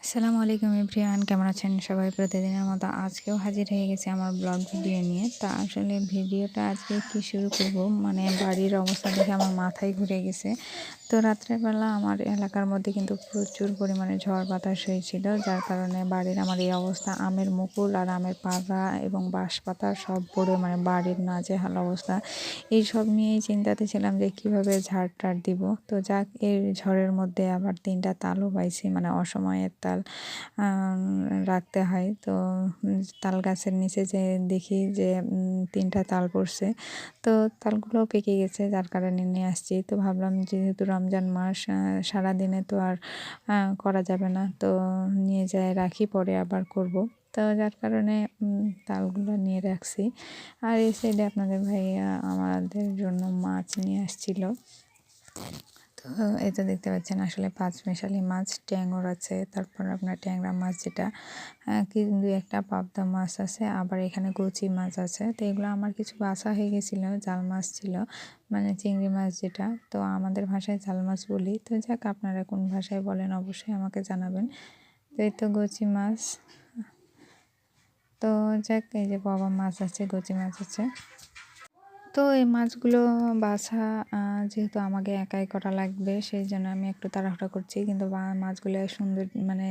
আসসালামু আলাইকুম এভরিওয়ান, কেমন আছেন সবাই? প্রতিদিনের মতো আজকেও হাজির হয়ে গেছি আমার ব্লগ ভিডিও নিয়ে। তা আসলে ভিডিওটা আজকে কি শুরু করব, মানে বাড়ির অবস্থা দেখে আমার মাথায় ঘুরে গেছে। তো রাত্রেবেলা আমার এলাকার মধ্যে কিন্তু প্রচুর পরিমাণে ঝড় বাতাস হয়েছিল, যার কারণে বাড়ির আমার এই অবস্থা। আমের মুকুল আর আমের পাতা এবং বাঁশ পাতা সব পড়ে মানে বাড়ির নাজেহাল অবস্থা। এই সব নিয়েই চিন্তাতে ছিলাম যে কিভাবে ঝাড় টাড় দিব। তো যাক, এই ঝড়ের মধ্যে আবার ৩টা তালও পাইছি, মানে অসময়ের তাল রাখতে হয়। তো তাল গাছের নিচে যে দেখি যে ৩টা তাল পড়ছে, তো তালগুলোও পেকে গেছে, যার কারণে নিয়ে আসছি। তো ভাবলাম যেহেতু রমজান মাস, সারাদিনে তো আর করা যাবে না, তো নিয়ে যায় রাখি, পরে আবার করব। তো যার কারণে তালগুলো নিয়ে রাখছি। আর এই সাইডে আপনাদের ভাইয়া আমাদের জন্য মাছ নিয়ে আসছিল। তো এই তো দেখতে পাচ্ছেন আসলে পাঁচমিশালি মাছ, ট্যাংর আছে, তারপর আপনার ট্যাংরা মাছ যেটা, কি ২-১টা পাবদা মাছ আছে, আবার এখানে কচি মাছ আছে। তো এগুলো আমার কিছু বাছা হয়ে গেছিল, জাল মাছ ছিল, মানে চিংড়ি মাছ যেটা, তো আমাদের ভাষায় জাল মাছ বলি। তো যাক, আপনারা কোন ভাষায় বলেন অবশ্যই আমাকে জানাবেন। তো এই তো কচি মাছ। তো যাক, এই যে বাবা মাছ আছে, কচি মাছ আছে। তো এই মাছগুলো বাছা, যেহেতু আমাকে একাই করা লাগবে, সেই জন্য আমি একটু তাড়াহুড়া করছি। কিন্তু মাছগুলো সুন্দর, মানে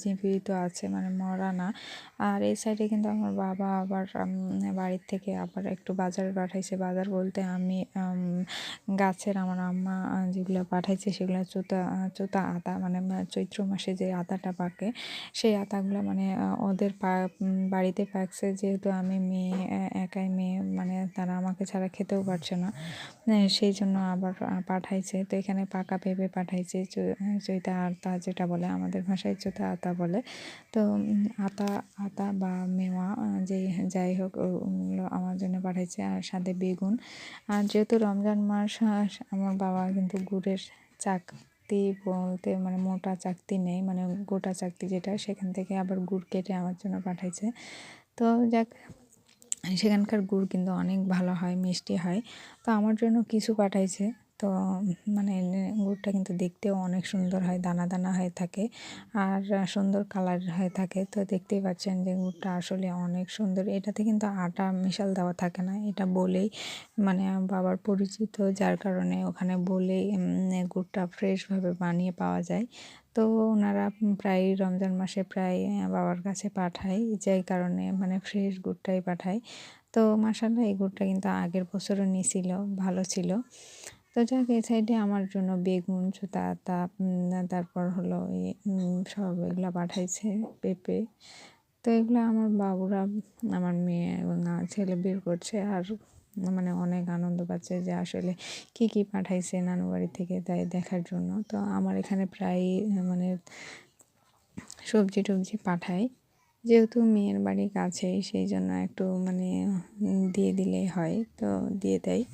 জীবিত আছে, মানে মরা না। আর এই সাইডে কিন্তু আমার বাবা আবার বাড়ির থেকে আবার একটু বাজার পাঠাইছে। বাজার বলতে আমি গাছের, আমার আম্মা যেগুলো পাঠাইছে সেগুলো চোতা চোতা আতা, মানে চৈত্র মাসে যে আতাটা পাকে, সেই আতাগুলো মানে ওদের বাড়িতে পাকছে। যেহেতু আমি মেয়ে, একাই মেয়ে, মানে তারা আমাকে ছাড়া খেতেও পারছে না, সেই জন্য আবার পাঠাইছে। তো এখানে পাকা পেঁপে পাঠাইছে, চৈতা আতা যেটা বলে, আমাদের ভাষায় চৈতা আতা বলে। তো আতা আতা বা মেওয়া, যাই হোক, ওগুলো আমার জন্য পাঠাইছে, আর সাথে বেগুন। আর যেহেতু রমজান মাস, আমার বাবা কিন্তু গুড়ের চাকতি বলতে, মানে মোটা চাকতি নেই, মানে গোটা চাকতি যেটা, সেখান থেকে আবার গুড় কেটে আমার জন্য পাঠাইছে। তো যাক, সেখানকার গুড় কিন্তু অনেক ভালো হয়, মিষ্টি হয়। তো আমার জন্য কিছু পাঠাইছে। তো মানে গুড়টা কিন্তু দেখতেও অনেক সুন্দর হয়, দানা দানা হয়ে থাকে, আর সুন্দর কালার হয়ে থাকে। তো দেখতেই পাচ্ছেন যে গুড়টা আসলে অনেক সুন্দর। এটাতে কিন্তু আটা মিশাল দেওয়া থাকে না, এটা বলেই, মানে বাবার পরিচিত, যার কারণে ওখানে বলেই গুড়টা ফ্রেশভাবে বানিয়ে পাওয়া যায়। তো ওনারা প্রায় রমজান মাসে প্রায় বাবার কাছে পাঠায়, যাই কারণে মানে ফ্রেশ গুড়টাই পাঠায়। তো মাশাআল্লাহ, এই গুড়টা কিন্তু আগের বছরও নিয়েছিল, ভালো ছিল। তো যাক, এই সাইডে আমার জন্য বেগুন, চুতা আতা, তারপর হলো সব এগুলো পাঠাইছে, পেঁপে। তো এগুলো আমার বাবুরা, আমার মেয়ে এবং ছেলে বের করছে, আর মানে অনেক আনন্দ পাচ্ছে যে আসলে কি কি পাঠাইছে নানু বাড়ি থেকে, তাই দেখার জন্য। তো আমার এখানে প্রায় মানে সবজি টবজি পাঠাই, যেহেতু মেয়ের বাড়ি কাছেই, সেই জন্য একটু মানে দিয়ে দিলেই হয়, তো দিয়ে দেয়।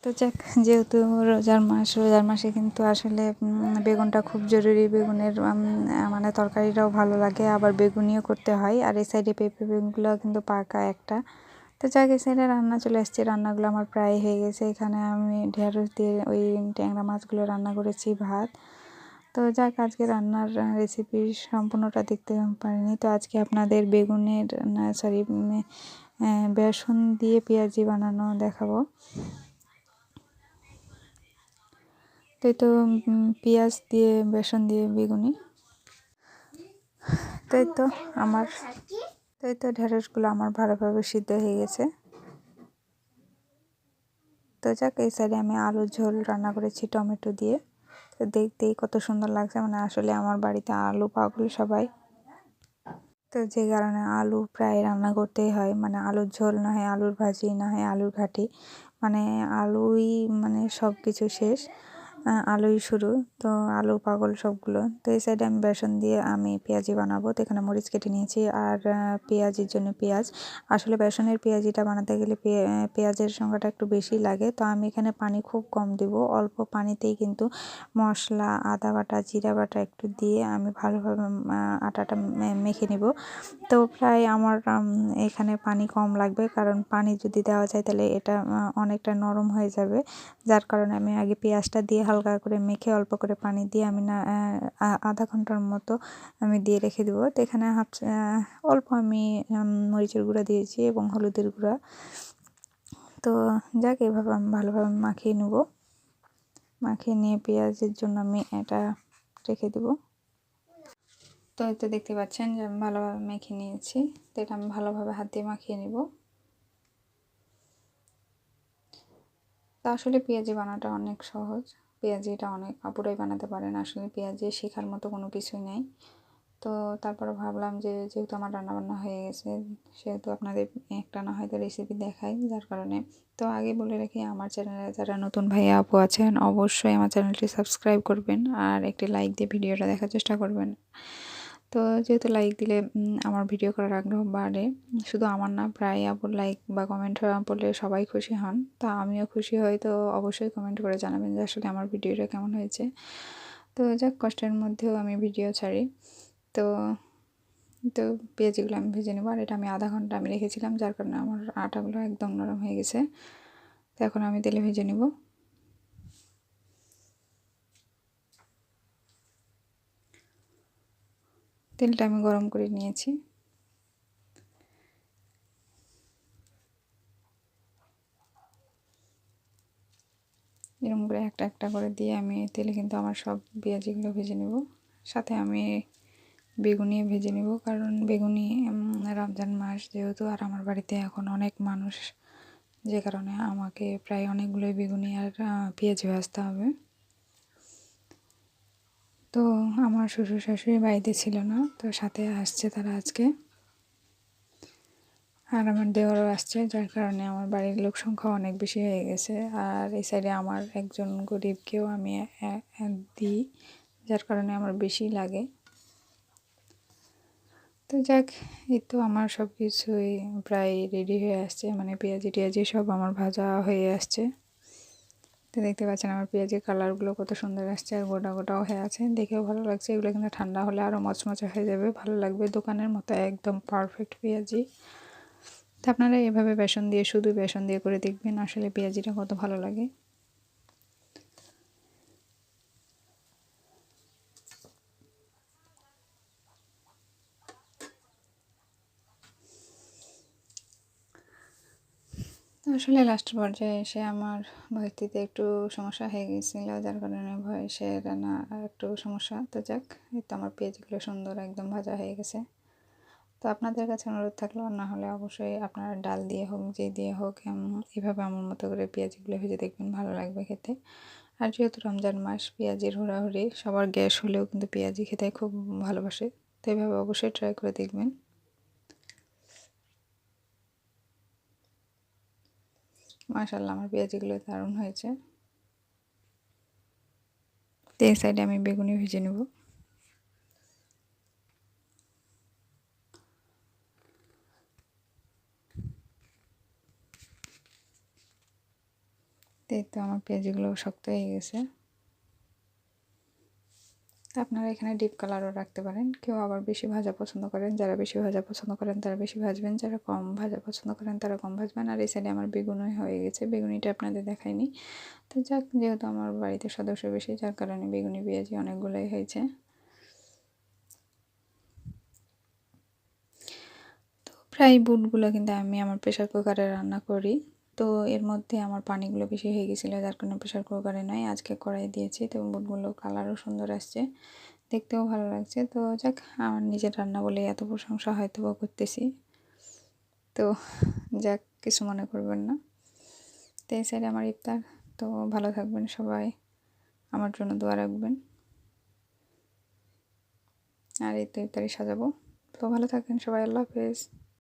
তো যাক, যেহেতু রোজার মাস, রোজার মাসে কিন্তু আসলে বেগুনটা খুব জরুরি। বেগুনের মানে তরকারিটাও ভালো লাগে, আবার বেগুনিও করতে হয়। আর এই সাইডে পেঁপে বেগুনগুলো কিন্তু পাকা একটা। তো যাক, এই সাইডে রান্না চলে আসছে, রান্নাগুলো আমার প্রায় হয়ে গেছে। এখানে আমি ঢেঁড়স দিয়ে ওই ট্যাংরা মাছগুলো রান্না করেছি, ভাত। তো যাক, আজকে রান্নার রেসিপি সম্পূর্ণটা দেখতে পারিনি, তো আজকে আপনাদের বেগুনের, না সরি, বেসন দিয়ে পেঁয়াজি বানানো দেখাবো। তো এই তো পেঁয়াজ দিয়ে, বেসন দিয়ে বেগুনি। তো এই তো আমার, তো এই তো ঢেঁড়সগুলো আমার ভালোভাবে সিদ্ধ হয়ে গেছে। তো যাক, এই সাইডে আমি আলুর ঝোল রান্না করেছি টমেটো দিয়ে। তো দেখতেই কত সুন্দর লাগছে, মানে আসলে আমার বাড়িতে আলু পাগল সবাই। তো যে কারণে আলু প্রায় রান্না করতেই হয়, মানে আলুর ঝোল না হয় আলুর ভাজি, না হয় আলুর ঘাটি, মানে আলুই মানে সব কিছু শেষ, আলুই শুরু। তো আলু পাগল সবগুলো। তো এই সাইডে আমি বেসন দিয়ে আমি পেঁয়াজি বানাবো। তো এখানে মরিচ কেটে নিয়েছি, আর পেঁয়াজির জন্য পেঁয়াজ। আসলে বেসনের পেঁয়াজিটা বানাতে গেলে পেঁয়াজের সংখ্যাটা একটু বেশি লাগে। তো আমি এখানে পানি খুব কম দিব, অল্প পানিতেই কিন্তু মশলা, আদা বাটা, জিরা বাটা একটু দিয়ে আমি ভালোভাবে আটাটা মেখে নিব। তো প্রায় আমার এখানে পানি কম লাগবে, কারণ পানি যদি দেওয়া যায় তাহলে এটা অনেকটা নরম হয়ে যাবে, যার কারণে আমি আগে পেঁয়াজটা দিয়ে হালকা করে মেখে অল্প করে পানি দিয়ে আমি না আধা ঘন্টার মতো আমি দিয়ে রেখে দেবো। তো এখানে অল্প আমি মরিচের গুঁড়া দিয়েছি এবং হলুদের গুঁড়া। তো যাক এভাবে আমি ভালোভাবে মাখিয়ে নেব। মাখিয়ে নিয়ে পেঁয়াজের জন্য আমি এটা রেখে দেব। তো এই তো দেখতে পাচ্ছেন যে আমি ভালোভাবে মেখে নিয়েছি। তো এটা আমি ভালোভাবে হাত দিয়ে মাখিয়ে নেব। তো আসলে পেঁয়াজি বানাটা অনেক সহজ। পেঁয়াজিটা অনেক আপুরাই বানাতে পারেন। আসলে পেঁয়াজি শেখার মতো কোনো কিছুই নেই। তো তারপরে ভাবলাম যে যেহেতু আমার রান্নাবান্না হয়ে গেছে, সেহেতু আপনাদের একটা না হয়তো রেসিপি দেখাই, যার কারণে। তো আগে বলে রাখি, আমার চ্যানেলে যারা নতুন ভাইয়া আপু আছেন অবশ্যই আমার চ্যানেলটি সাবস্ক্রাইব করবেন আর একটি লাইক দিয়ে ভিডিওটা দেখার চেষ্টা করবেন। তো যেহেতু লাইক দিলে আমার ভিডিও করার আগ্রহ বাড়ে, শুধু আমার না, প্রায় আপুর লাইক বা কমেন্ট পড়লে সবাই খুশি হন। তা আমিও খুশি হই। তো অবশ্যই কমেন্ট করে জানাবেন যে আসলে আমার ভিডিওটা কেমন হয়েছে। তো যাক, কষ্টের মধ্যেও আমি ভিডিও ছাড়ি। তো তো পেঁয়াজিগুলো আমি ভেজে নেব। আর এটা আমি আধা ঘন্টা আমি রেখেছিলাম, যার কারণে আমার আটাগুলো একদম নরম হয়ে গেছে। তো এখন আমি তেলে ভেজে নেব। তেলটা আমি গরম করে নিয়েছি। এরকম করে একটা একটা করে দিয়ে আমি তেলে কিন্তু আমার সব পেঁয়াজিগুলো ভেজে নেব। সাথে আমি বেগুনি ভেজে নেব, কারণ বেগুনি রমজান মাস যেহেতু, আর আমার বাড়িতে এখন অনেক মানুষ, যে কারণে আমাকে প্রায় অনেকগুলোই বেগুনি আর পেঁয়াজি ভাজতে হবে। তো আমার শ্বশুর শাশুড়ি বাড়িতে ছিল না, তো সাথে আসছে তারা আজকে, আর আমার দেওরও আসছে, যার কারণে আমার বাড়ির লোক সংখ্যা অনেক বেশি হয়ে গেছে। আর এই সাইডে আমার একজন গরিবকেও আমি দিই, যার কারণে আমার বেশি লাগে। তো যাক, এই তো আমার সব কিছুই প্রায় রেডি হয়ে আসছে, মানে পেঁয়াজি টিয়াজি সব আমার ভাজা হয়ে আসছে। তো দেখতে পাচ্ছেন আমার পেঁয়াজের কালারগুলো কত সুন্দর আসছে, আর গোটা গোটাও হয়ে আছে, দেখেও ভালো লাগছে। এগুলো কিন্তু ঠান্ডা হলে আরও মচমচে হয়ে যাবে, ভালো লাগবে, দোকানের মতো একদম পারফেক্ট পেঁয়াজি। তো আপনারা এভাবে বেসন দিয়ে, শুধু বেসন দিয়ে করে দেখবেন, আসলে পেঁয়াজিটা কত ভালো লাগে। আসলে লাস্ট পর্যায়ে এসে আমার ভর্তিতে একটু সমস্যা হয়ে গিয়েছিল, যার কারণে ভয়েসে রান্না একটু সমস্যা। তো যাক, এই তো আমার পেঁয়াজগুলো সুন্দর একদম ভাজা হয়ে গেছে। তো আপনাদের কাছে অনুরোধ থাকলো, না হলে অবশ্যই আপনারা ডাল দিয়ে হোক, যে দিয়ে হোক, এভাবে আমার মতো করে পেঁয়াজগুলো ভেজে দেখবেন, ভালো লাগবে খেতে। আর যেহেতু রমজান মাস, পেঁয়াজির হুড়াহুড়ি, সবার গ্যাস হলেও কিন্তু পেঁয়াজি খেতে খুব ভালোবাসে। তো এইভাবে অবশ্যই ট্রাই করে দেখবেন। মাশাআল্লাহ, আমার পেঁয়াজিগুলো দারুণ হয়েছে। তো এই সাইডে আমি বেগুনি ভেজে নেব। এই তো আমার পেঁয়াজিগুলো শক্ত হয়ে গেছে। তো আপনারা এখানে ডিপ কালারও রাখতে পারেন, কেউ আবার বেশি ভাজা পছন্দ করেন, যারা বেশি ভাজা পছন্দ করেন তারা বেশি ভাজবেন, যারা কম ভাজা পছন্দ করেন তারা কম ভাজবেন। আর এই সাইডে আমার বেগুনি হয়ে গেছে, বেগুনিটা আপনাদের দেখাইনি। তো যাক, যেহেতু আমার বাড়িতে সদস্য বেশি, যার কারণে বেগুনি পেঁয়াজি অনেকগুলোই হয়েছে। তো প্রায় বুটগুলো কিন্তু আমি আমার প্রেশার কুকারে রান্না করি। তো এর মধ্যে আমার পানিগুলো বেশি হয়ে গেছিলো, যার কারণে প্রেশার কুকারে নয়, আজকে কড়াই দিয়েছি। তো বুটগুলো কালারও সুন্দর আসছে, দেখতেও ভালো লাগছে। তো যাক, আমার নিজের রান্না বলে এত প্রশংসা হয়তো বা করতেছি। তো যাক, কিছু মনে করবেন না। তো এই সাইডে আমার ইফতার। তো ভালো থাকবেন সবাই, আমার জন্য দোয়া রাখবেন। আর এই তো ইফতারি সাজাবো। তো ভালো থাকবেন সবাই, আল্লাহ হাফেজ।